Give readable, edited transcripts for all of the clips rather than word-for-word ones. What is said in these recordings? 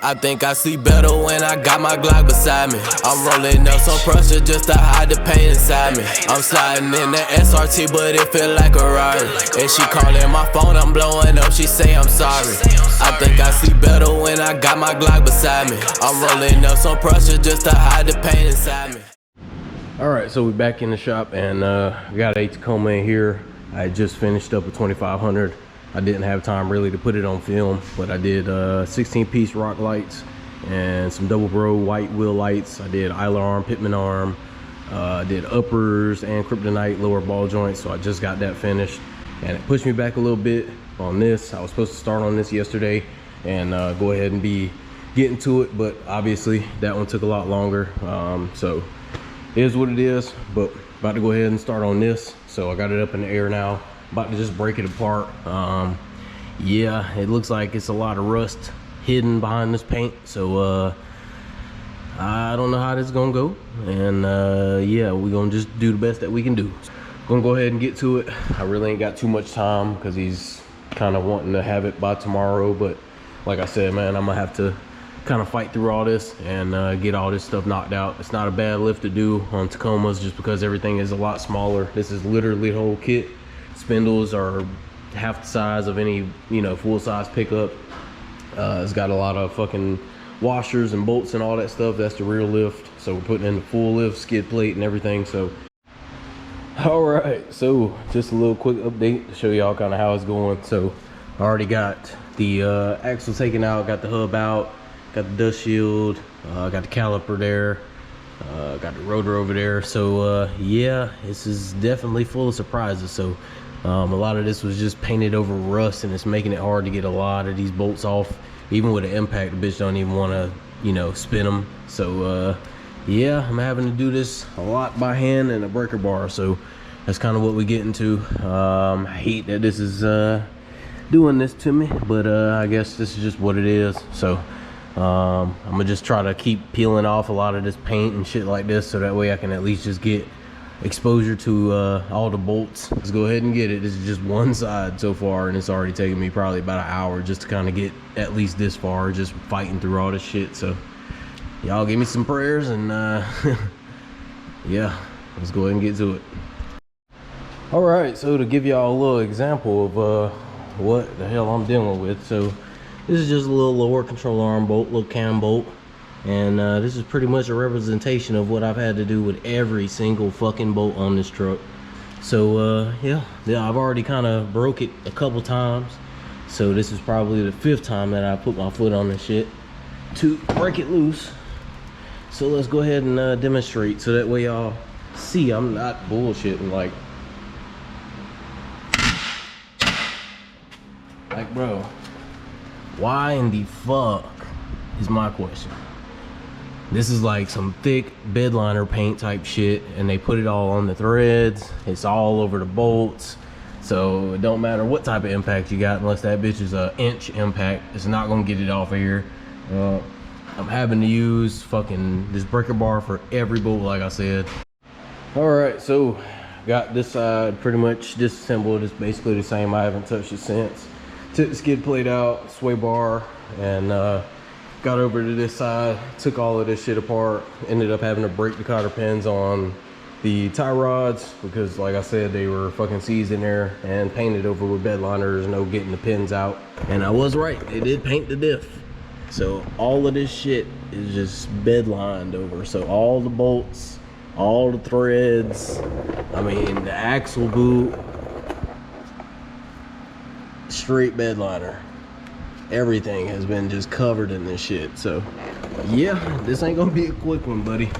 I think I see better when I got my Glock beside me. I'm rolling up some pressure just to hide the pain inside me. I'm sliding in the SRT, but it feel like a Rari. And she calling my phone, I'm blowing up, she say I'm sorry. I think I see better when I got my Glock beside me. I'm rolling up some pressure just to hide the pain inside me. Alright, so we're back in the shop, and we got a Tacoma in here. I had just finished up a 2500. I didn't have time really to put it on film, but I did 16-piece rock lights and some double bro white wheel lights. I did Eiler arm, Pitman arm, did uppers and kryptonite lower ball joints. So I just got that finished, and it pushed me back a little bit on this. I was supposed to start on this yesterday and go ahead and be getting to it, but obviously that one took a lot longer. So it is what it is, but about to go ahead and start on this. So I got it up in the air now, about to just break it apart. Yeah, it looks like it's a lot of rust hidden behind this paint, so I don't know how this is gonna go, and yeah, we're gonna just do the best that we can do. Gonna go ahead and get to it. I really ain't got too much time because he's kind of wanting to have it by tomorrow, but like I said, man, I'm gonna have to kind of fight through all this and get all this stuff knocked out. It's not a bad lift to do on Tacomas just because everything is a lot smaller. This is literally the whole kit. Spindles are half the size of any, you know, full-size pickup. It's got a lot of fucking washers and bolts and all that stuff. That's the rear lift. So we're putting in the full lift, skid plate and everything. So all right, so just a little quick update to show y'all kind of how it's going. So I already got the axle taken out, got the hub out, got the dust shield, got the caliper there, got the rotor over there. So yeah, this is definitely full of surprises. So a lot of this was just painted over rust, and it's making it hard to get a lot of these bolts off. Even with an impact, the bitch don't even want to, you know, spin them. So yeah, I'm having to do this a lot by hand and a breaker bar. So that's kind of what we get into. I hate that this is doing this to me, but I guess this is just what it is. So I'm gonna just try to keep peeling off a lot of this paint and shit like this, so that way I can at least just get exposure to all the bolts. Let's go ahead and get it. This is just one side so far, and it's already taken me probably about an hour just to kind of get at least this far, just fighting through all this shit. So y'all give me some prayers, and yeah, let's go ahead and get to it. All right, so to give y'all a little example of what the hell I'm dealing with, so this is just a little lower control arm bolt, little cam bolt. And this is pretty much a representation of what I've had to do with every single fucking bolt on this truck. So yeah, I've already kind of broke it a couple times. So this is probably the 5th time that I put my foot on this shit to break it loose. So let's go ahead and demonstrate, so that way y'all see I'm not bullshitting. Like bro, why in the fuck is my question? This is like some thick bed liner paint type shit, and they put it all on the threads. It's all over the bolts. So it don't matter what type of impact you got, unless that bitch is a inch impact, it's not gonna get it off of here. I'm having to use fucking this breaker bar for every bolt, like I said. All right, so got this side pretty much disassembled. It's basically the same. I haven't touched it since. Took the skid plate out, sway bar, and got over to this side, took all of this shit apart, ended up having to break the cotter pins on the tie rods because, like I said, they were fucking seized in there and painted over with bed liners, no getting the pins out. And I was right, they did paint the diff. So all of this shit is just bed lined over. So all the bolts, all the threads, I mean the axle boot, straight bed liner. Everything has been just covered in this shit. So yeah, this ain't gonna be a quick one, buddy.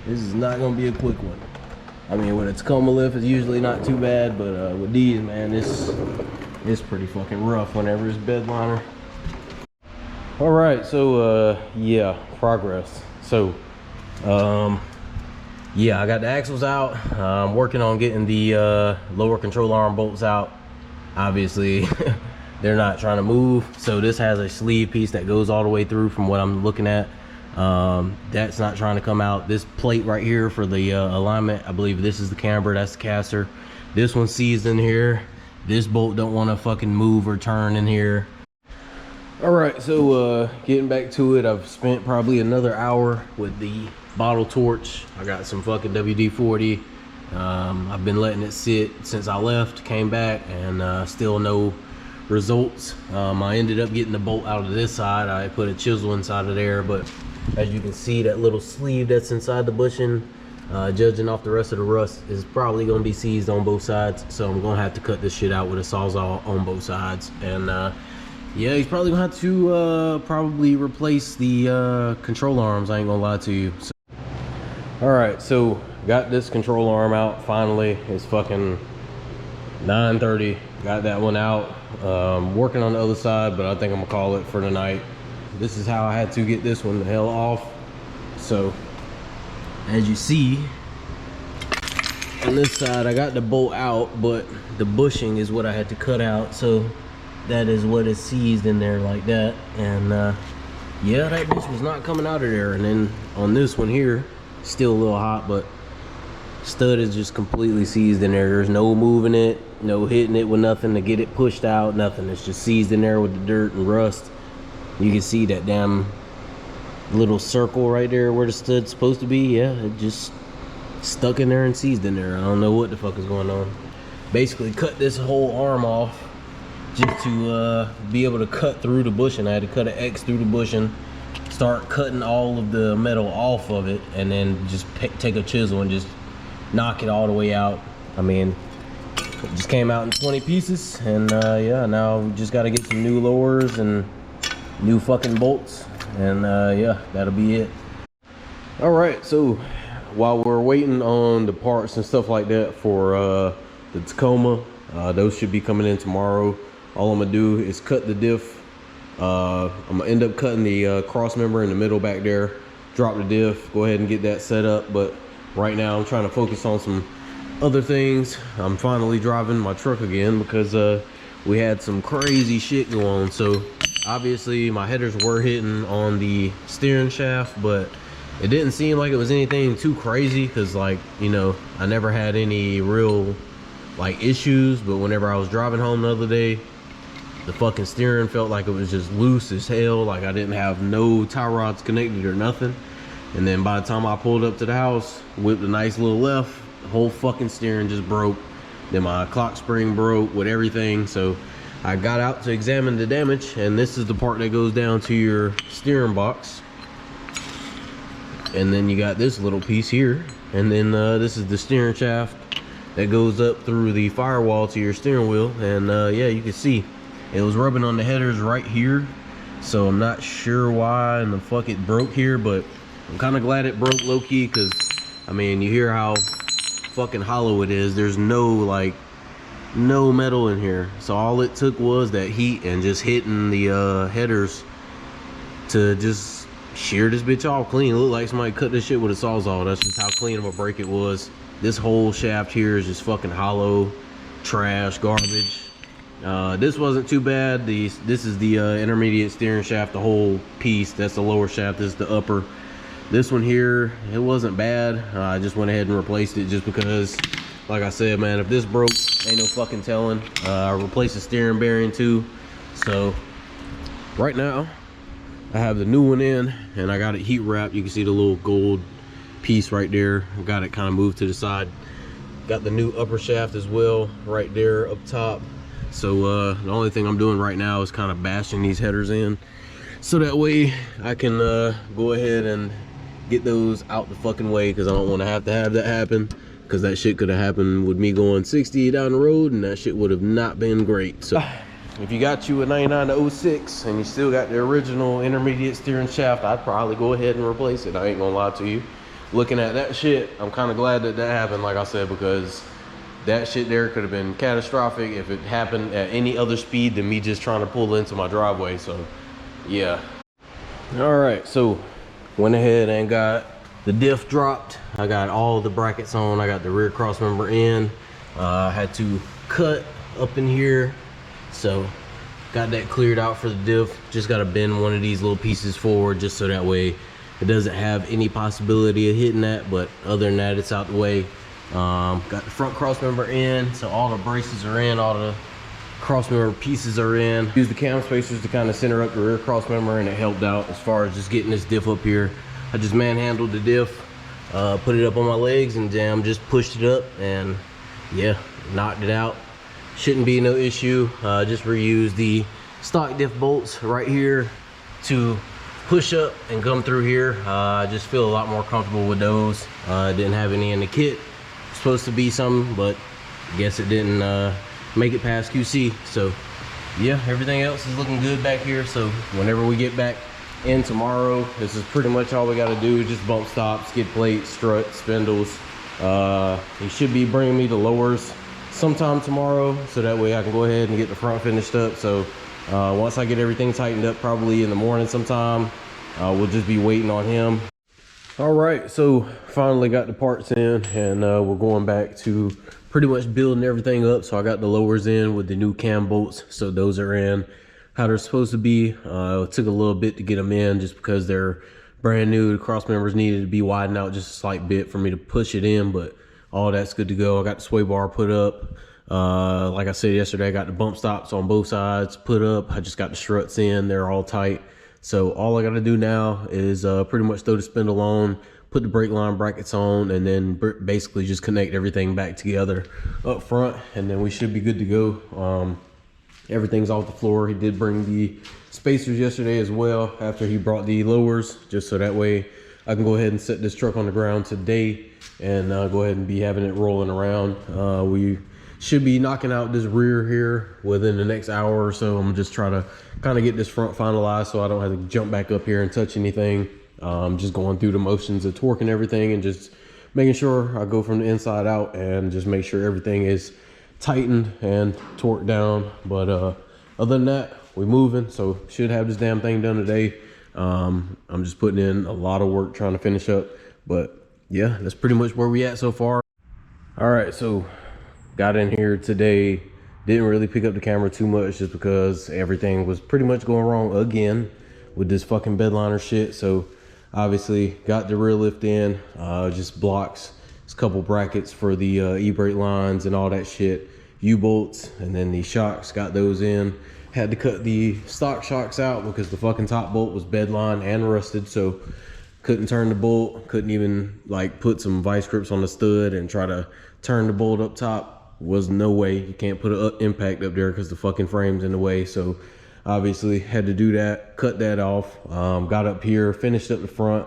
This is not gonna be a quick one. I mean, with a Tacoma lift, it's usually not too bad, but with these, man, this is pretty fucking rough whenever it's bed liner. All right, so yeah, progress. So yeah, I got the axles out. I'm working on getting the lower control arm bolts out. Obviously they're not trying to move, so this has a sleeve piece that goes all the way through from what I'm looking at. That's not trying to come out. This plate right here for the alignment, I believe this is the camber, that's the caster. This one's seized in here. This bolt don't want to fucking move or turn in here. All right, so getting back to it, I've spent probably another hour with the bottle torch. I got some fucking WD-40. I've been letting it sit since I left, came back, and still no results. I ended up getting the bolt out of this side. I put a chisel inside of there, but as you can see, that little sleeve that's inside the bushing, judging off the rest of the rust, is probably gonna be seized on both sides. So I'm gonna have to cut this shit out with a sawzall on both sides. And yeah, he's probably gonna have to probably replace the control arms. I ain't gonna lie to you. So, all right, so got this control arm out finally. It's fucking 9:30. Got that one out. Working on the other side, but I think I'm gonna call it for tonight. This is how I had to get this one the hell off. So as you see on this side, I got the bolt out, but the bushing is what I had to cut out. So that is what is seized in there like that. And yeah, that bitch was not coming out of there. And then on this one here, still a little hot, but stud is just completely seized in there. There's no moving it, no hitting it with nothing to get it pushed out, nothing. It's just seized in there with the dirt and rust. You can see that damn little circle right there where the stud's supposed to be. Yeah, it just stuck in there and seized in there. I don't know what the fuck is going on. Basically cut this whole arm off just to be able to cut through the bushing. I had to cut an X through the bushing, start cutting all of the metal off of it, and then just take a chisel and just knock it all the way out. I mean, it just came out in 20 pieces, and yeah, now we just got to get some new lowers and new fucking bolts, and yeah, that'll be it. All right, so while we're waiting on the parts and stuff like that for the Tacoma, those should be coming in tomorrow. All I'm gonna do is cut the diff. I'm gonna end up cutting the cross member in the middle back there, drop the diff, go ahead and get that set up. But right now I'm trying to focus on some other things. I'm finally driving my truck again because we had some crazy shit go on. So obviously my headers were hitting on the steering shaft, but it didn't seem like it was anything too crazy because, like, you know, I never had any real like issues. But whenever I was driving home the other day, the fucking steering felt like it was just loose as hell. Like I didn't have no tie rods connected or nothing. And then by the time I pulled up to the house, whipped a nice little left, the whole fucking steering just broke. Then my clock spring broke with everything. So I got out to examine the damage, and this is the part that goes down to your steering box. And then you got this little piece here, and then this is the steering shaft that goes up through the firewall to your steering wheel. And yeah, you can see it was rubbing on the headers right here. So I'm not sure why in the fuck it broke here, but I'm kind of glad it broke low-key, because I mean, you hear how fucking hollow it is. There's no metal in here. So all it took was that heat and just hitting the headers to just shear this bitch off clean. It looked like somebody cut this shit with a sawzall. That's just how clean of a break it was. This whole shaft here is just fucking hollow, trash, garbage. This wasn't too bad. This is the intermediate steering shaft, the whole piece. That's the lower shaft. This is the upper. This one here, it wasn't bad. I just went ahead and replaced it just because, like I said, man, if this broke, ain't no fucking telling. I replaced the steering bearing too. So right now I have the new one in, and I got it heat wrapped. You can see the little gold piece right there. I got it kind of moved to the side. Got the new upper shaft as well right there up top. So the only thing I'm doing right now is kind of bashing these headers in, so that way I can go ahead and get those out the fucking way, because I don't want to have that happen, because that shit could have happened with me going 60 down the road, and that shit would have not been great. So if you got you a 99 to 06 and you still got the original intermediate steering shaft, I'd probably go ahead and replace it. I ain't gonna lie to you. Looking at that shit, I'm kind of glad that happened, like I said, because that shit there could have been catastrophic if it happened at any other speed than me just trying to pull into my driveway. So yeah. All right, so went ahead and got the diff dropped. I got all the brackets on. I got the rear cross member in. I had to cut up in here, so got that cleared out for the diff. Just got to bend one of these little pieces forward, just so that way it doesn't have any possibility of hitting that. But other than that, it's out the way. Got the front cross member in, so all the braces are in, all the cross member pieces are in. Use the cam spacers to kind of center up the rear cross member, and it helped out as far as just getting this diff up here. I just manhandled the diff, put it up on my legs, and damn, just pushed it up, and yeah, knocked it out. Shouldn't be no issue. Just reuse the stock diff bolts right here to push up and come through here. I just feel a lot more comfortable with those. Didn't have any in the kit. Supposed to be some, but I guess it didn't make it past QC. So yeah, everything else is looking good back here. So whenever we get back in tomorrow, this is pretty much all we got to do. Just bump stops, skid plates, struts, spindles. He should be bringing me the lowers sometime tomorrow, so that way I can go ahead and get the front finished up. So once I get everything tightened up, probably in the morning sometime, we'll just be waiting on him. All right, so finally got the parts in, and we're going back to pretty much building everything up. So I got the lowers in with the new cam bolts, so those are in how they're supposed to be. It took a little bit to get them in just because they're brand new. The cross members needed to be widened out just a slight bit for me to push it in, but all that's good to go. I got the sway bar put up. Like I said yesterday, I got the bump stops on both sides put up. I just got the struts in, they're all tight. So all I gotta do now is pretty much throw the spindle on, put the brake line brackets on, and then basically just connect everything back together up front, and then we should be good to go. Everything's off the floor. He did bring the spacers yesterday as well after he brought the lowers, just so that way I can go ahead and set this truck on the ground today and go ahead and be having it rolling around. We should be knocking out this rear here within the next hour or so. I'm just trying to kind of get this front finalized so I don't have to jump back up here and touch anything. Just going through the motions of torquing everything and just making sure I go from the inside out and just make sure everything is tightened and torqued down. But other than that, we're moving, so should have this damn thing done today. I'm just putting in a lot of work trying to finish up, but yeah, that's pretty much where we at so far. All right, so got in here today, didn't really pick up the camera too much just because everything was pretty much going wrong again with this fucking bedliner shit. So obviously got the rear lift in, just blocks, a couple brackets for the e-brake lines and all that shit, U-bolts, and then the shocks, got those in. Had to cut the stock shocks out because the fucking top bolt was bedline and rusted, so couldn't turn the bolt, couldn't even like put some vice grips on the stud and try to turn the bolt up top. Was no way. You can't put an impact up there because the fucking frame's in the way. So obviously had to do that, cut that off. Got up here, finished up the front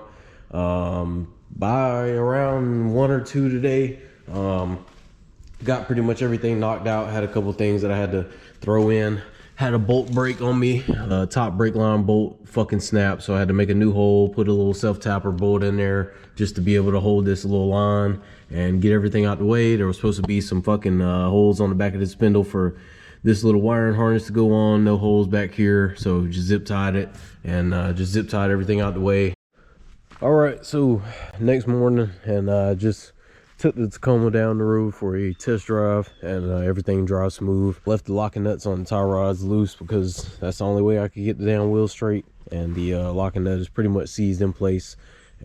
by around 1 or 2 today. Got pretty much everything knocked out. Had a couple things that I had to throw in. Had a bolt break on me, top brake line bolt fucking snapped, so I had to make a new hole, put a little self-tapper bolt in there just to be able to hold this little line and get everything out the way. There was supposed to be some fucking holes on the back of the spindle for this little wiring harness to go on. No holes back here, so just zip tied it and just zip tied everything out the way. All right, so next morning, and just took the Tacoma down the road for a test drive, and everything drives smooth. Left the locking nuts on the tie rods loose because that's the only way I could get the damn wheel straight, and the locking nut is pretty much seized in place.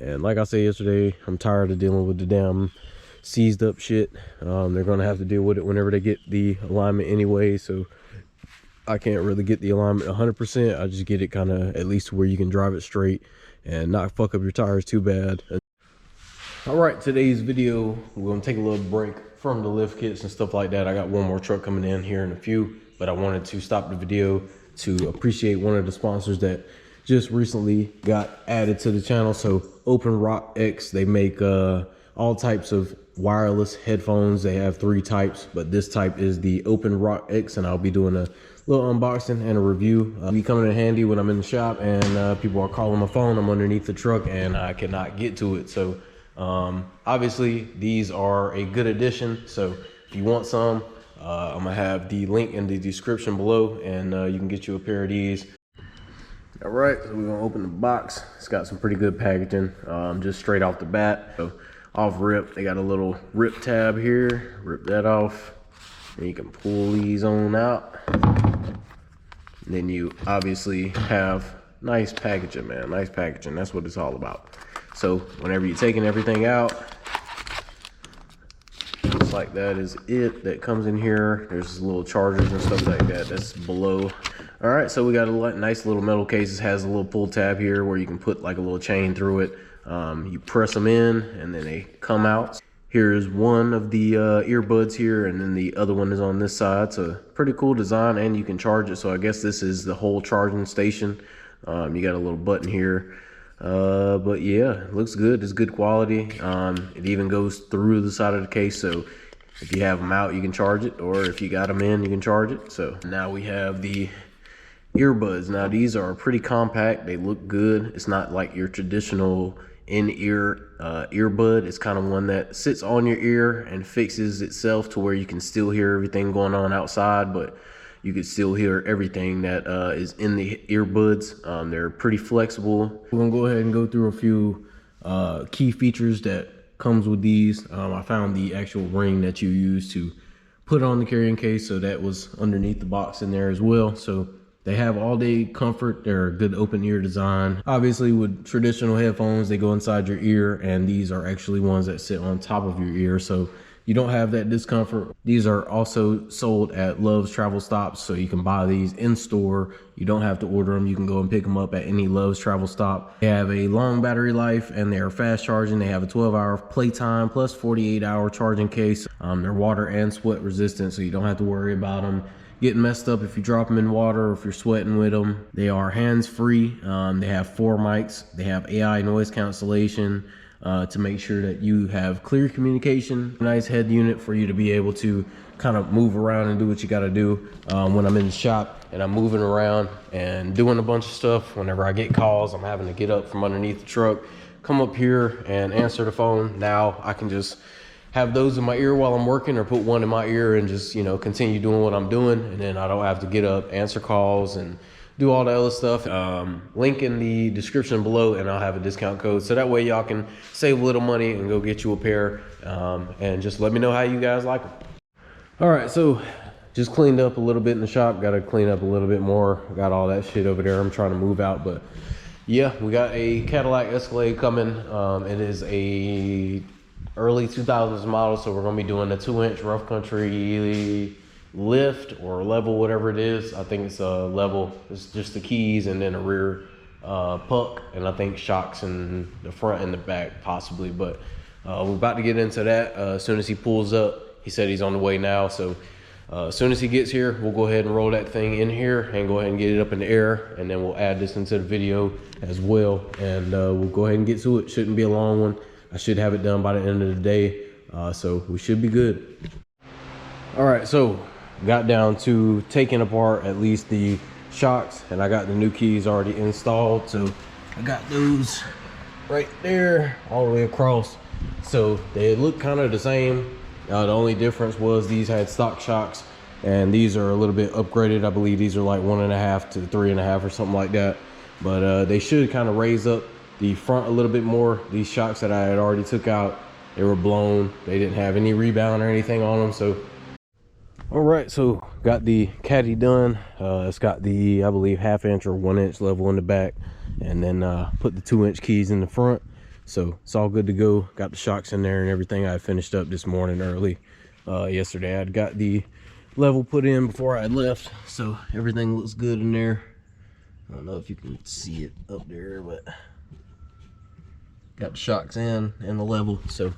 And like I said yesterday, I'm tired of dealing with the damn seized up shit. They're gonna have to deal with it whenever they get the alignment anyway, so I can't really get the alignment 100%. I just get it kind of at least to where you can drive it straight and not fuck up your tires too bad. All right, today's video, we're gonna take a little break from the lift kits and stuff like that. I got one more truck coming in here in a few, but I wanted to stop the video to appreciate one of the sponsors that just recently got added to the channel. So Open Rock X, they make all types of wireless headphones. They have 3 types, but this type is the Open Rock X, and I'll be doing a little unboxing and a review. Be coming in handy when I'm in the shop and people are calling my phone. I'm underneath the truck and I cannot get to it. So obviously these are a good addition, so if you want some, I'm gonna have the link in the description below, and you can get you a pair of these. All right, so we're gonna open the box. It's got some pretty good packaging, just straight off the bat. So off rip, they got a little rip tab here. Rip that off, and you can pull these on out. And then you obviously have nice packaging, man. Nice packaging. That's what it's all about. So whenever you're taking everything out, like that is it that comes in here. There's little chargers and stuff like that that's below. All right, so we got a nice little metal case. It has a little pull tab here where you can put like a little chain through it. You press them in and then they come out. Here's one of the earbuds here, and then the other one is on this side. It's a pretty cool design, and you can charge it. So I guess this is the whole charging station. You got a little button here. But yeah, it looks good. It's good quality. It even goes through the side of the case, so if you have them out, you can charge it, or if you got them in, you can charge it. So now we have the earbuds. Now these are pretty compact. They look good. It's not like your traditional in-ear earbud. It's kind of one that sits on your ear and fixes itself to where you can still hear everything going on outside, but you can still hear everything that is in the earbuds. They're pretty flexible. We're gonna go ahead and go through a few key features that comes with these. I found the actual ring that you use to put on the carrying case, so that was underneath the box in there as well. So they have all day comfort. They're a good open ear design. Obviously with traditional headphones, they go inside your ear, and these are actually ones that sit on top of your ear, so you don't have that discomfort. These are also sold at Love's Travel Stops, so you can buy these in store. You don't have to order them. You can go and pick them up at any Love's Travel Stop. They have a long battery life, and they are fast charging. They have a 12-hour playtime plus 48-hour charging case. They're water and sweat resistant, so you don't have to worry about them getting messed up if you drop them in water or if you're sweating with them. They are hands-free. They have 4 mics. They have AI noise cancellation to make sure that you have clear communication. Nice head unit for you to be able to kind of move around and do what you got to do. When I'm in the shop and I'm moving around and doing a bunch of stuff, whenever I get calls, I'm having to get up from underneath the truck, come up here and answer the phone. Now I can just have those in my ear while I'm working, or put one in my ear and just, you know, continue doing what I'm doing. And then I don't have to get up, answer calls, and do all the other stuff. Link in the description below, and I'll have a discount code. So that way y'all can save a little money and go get you a pair. And just let me know how you guys like them. All right, so just cleaned up a little bit in the shop. Got to clean up a little bit more. Got all that shit over there. I'm trying to move out, but yeah, we got a Cadillac Escalade coming. It is a early 2000s model, so we're going to be doing a 2-inch rough country lift or level, whatever it is. I think it's a level. It's just the keys and then a rear puck, and I think shocks in the front and the back possibly. But we're about to get into that as soon as he pulls up. He said he's on the way now, so as soon as he gets here, we'll go ahead and roll that thing in here and go ahead and get it up in the air, and then we'll add this into the video as well, and we'll go ahead and get to it. Shouldn't be a long one. I should have it done by the end of the day, so we should be good. All right, so got down to taking apart at least the shocks, and I got the new keys already installed. So I got those right there all the way across. So they look kind of the same. The only difference was these had stock shocks, and these are a little bit upgraded. I believe these are like 1.5 to 3.5 or something like that. But they should kind of raise up the front a little bit more. These shocks that I had already took out, they were blown. They didn't have any rebound or anything on them. So all right, so got the caddy done. It's got the, I believe, 1/2 inch or 1 inch level in the back, and then put the 2-inch keys in the front. So it's all good to go. Got the shocks in there and everything. I finished up this morning early. Yesterday I'd got the level put in before I left, so everything looks good in there. I don't know if you can see it up there, but got the shocks in and the level, so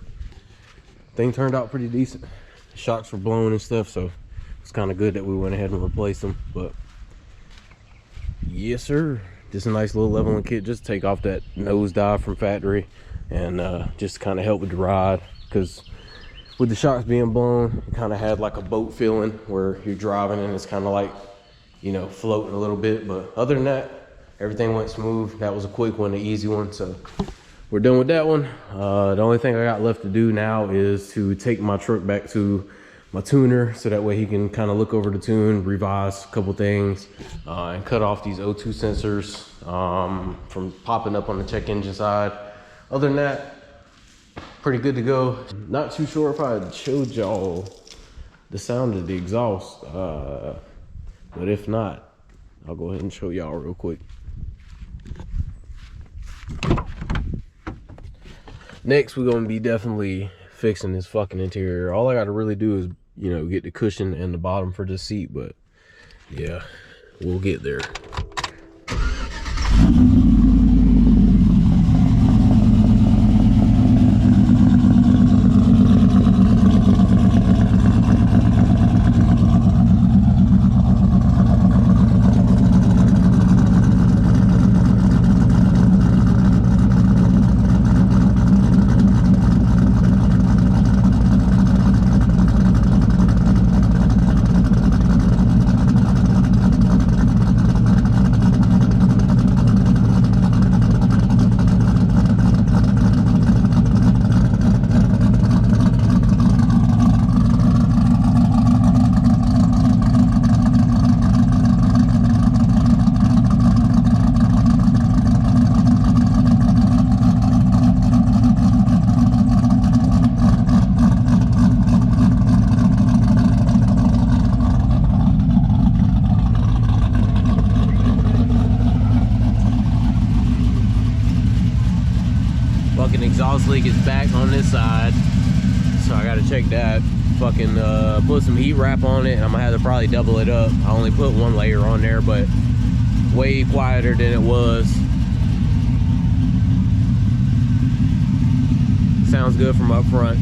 thing turned out pretty decent. The shocks were blown and stuff, so it's kind of good that we went ahead and replaced them. But yes sir, just a nice little leveling kit, just take off that nose dive from factory and just kind of help with the ride, because with the shocks being blown, it kind of had like a boat feeling where you're driving and it's kind of like, you know, floating a little bit. But other than that, everything went smooth. That was a quick one, an easy one, so we're done with that one. The only thing I got left to do now is to take my truck back to my tuner, so that way he can kind of look over the tune, revise a couple things, and cut off these O2 sensors from popping up on the check engine side. Other than that, pretty good to go. Not too sure if I showed y'all the sound of the exhaust, but if not, I'll go ahead and show y'all real quick. Next, we're gonna be definitely fixing this fucking interior. All I got to really do is, you know, get the cushion and the bottom for the seat, but yeah, we'll get there. Fucking exhaust leak is back on this side, so I gotta check that. Fucking put some heat wrap on it, and I'm gonna have to probably double it up. I only put one layer on there, but way quieter than it was. Sounds good from up front.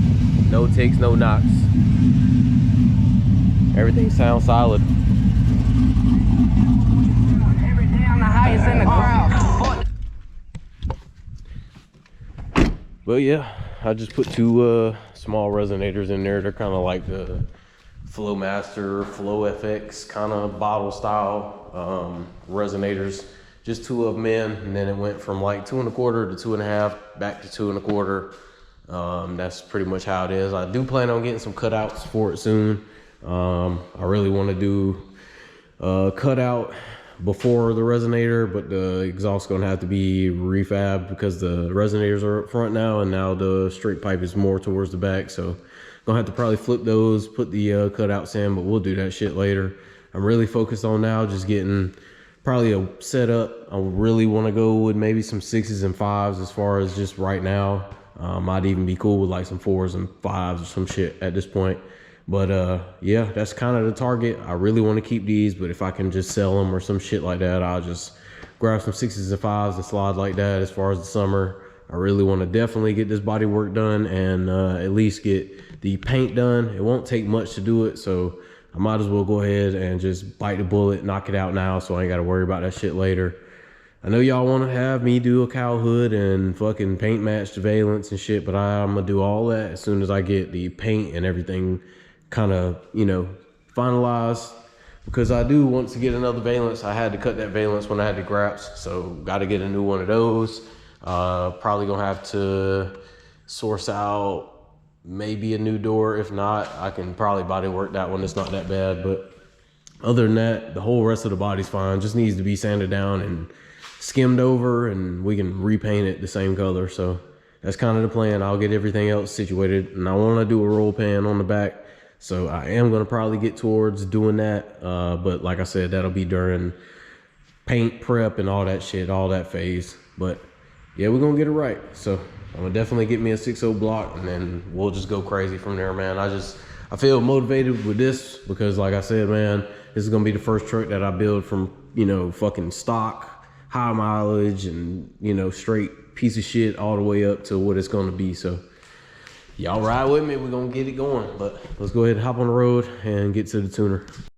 No ticks, no knocks. Everything sounds solid. Every day I'm the highest in the crowd. But yeah, I just put two small resonators in there. They're kind of like the Flowmaster, Flow FX kind of bottle style resonators. Just two of them in, and then it went from like 2 1/4 to 2 1/2, back to 2 1/4. That's pretty much how it is. I do plan on getting some cutouts for it soon. I really want to do a cutout before the resonator, but the exhaust gonna have to be refab because the resonators are up front now, and now the straight pipe is more towards the back, so gonna have to probably flip those, put the cutouts in, but we'll do that shit later. I'm really focused on now just getting probably a setup. I really want to go with maybe some 6s and 5s as far as just right now. I'd even be cool with like some 4s and 5s or some shit at this point. But yeah, that's kind of the target. I really want to keep these, but if I can just sell them or some shit like that, I'll just grab some 6s and 5s and slide like that. As far as the summer, I really want to definitely get this body work done and at least get the paint done. It won't take much to do it, so I might as well go ahead and just bite the bullet, knock it out now, so I ain't got to worry about that shit later. I know y'all want to have me do a cowl hood and fucking paint match the valence and shit, but I'm gonna do all that as soon as I get the paint and everything kind of, you know, finalized, because I do want to get another valence. I had to cut that valence when I had the graps, so got to get a new one of those. Probably gonna have to source out maybe a new door. If not, I can probably body work that one. It's not that bad, but other than that, the whole rest of the body's fine. Just needs to be sanded down and skimmed over, and we can repaint it the same color. So that's kind of the plan. I'll get everything else situated, and I want to do a roll pan on the back, so I am going to probably get towards doing that. But like I said, that'll be during paint prep and all that shit, all that phase. But yeah, we're gonna get it right. So I'm gonna definitely get me a 6.0 block, and then we'll just go crazy from there, man. I feel motivated with this because, like I said, man, this is gonna be the first truck that I build from, you know, fucking stock, high mileage, and, you know, straight piece of shit all the way up to what it's gonna be. So y'all ride with me, we're gonna get it going. But let's go ahead and hop on the road and get to the tuner.